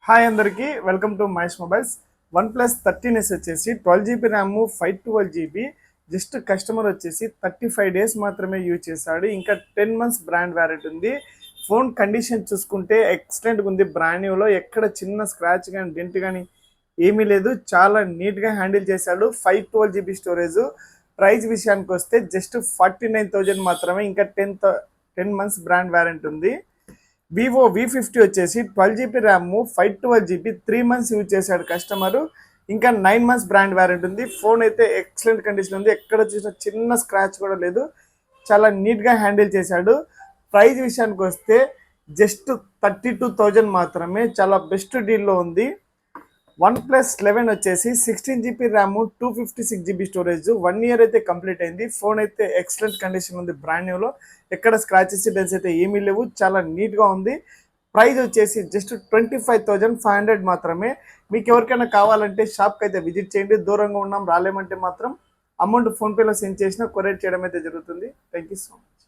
Hi అందరికీ welcome to Mahesh mobiles. OnePlus 13s వచ్చేసి 12GB RAM 512GB just customer వచ్చేసి 35 days మాత్రమే యూజ్ చేశాడు. ఇంకా 10 months బ్రాండ్ వారంటీ ఉంది. ఫోన్ కండిషన్ చూసుకుంటే ఎక్సలెంట్గా ఉంది. బ్రాండ్ న్యూలో ఎక్కడ చిన్న స్క్రాచ్ కానీ డెంట్ కానీ ఏమీ లేదు. చాలా నీట్గా హ్యాండిల్ చేశాడు. 512GB storage. ప్రైస్ విషయానికి వస్తే జస్ట్ 49,000 మాత్రమే. ఇంకా 10 months బ్రాండ్ వారంటీ ఉంది. వివో V50 వచ్చేసి 12GB RAM 512GB 3 months use చేశాడు కస్టమరు. ఇంకా 9 months బ్రాండ్ వారంటీ ఉంది. ఫోన్ అయితే ఎక్సలెంట్ కండిషన్ ఉంది. ఎక్కడ చూసిన చిన్న స్క్రాచ్ కూడా లేదు. చాలా నీట్గా హ్యాండిల్ చేశాడు. ప్రైస్ విషయానికి వస్తే జస్ట్ 32,000 మాత్రమే. చాలా బెస్ట్ డీల్లో ఉంది. OnePlus 11 వచ్చేసి 16GB RAM 256GB storage. 1 year అయితే కంప్లీట్ అయింది. ఫోన్ అయితే ఎక్సలెంట్ కండిషన్ ఉంది. బ్రాండ్ న్యూలో ఎక్కడ స్క్రాచెస్ డెన్స్ అయితే ఏమీ లేవు. చాలా నీట్గా ఉంది. ప్రైస్ వచ్చేసి జస్ట్ 25,500 మాత్రమే. మీకు ఎవరికైనా కావాలంటే షాప్కి అయితే విజిట్ చేయండి. దూరంగా ఉన్నాం రాలేమంటే మాత్రం అమౌంట్ ఫోన్పేలో సెండ్ చేసినా కొరియర్ చేయడం అయితే జరుగుతుంది. Thank you so much.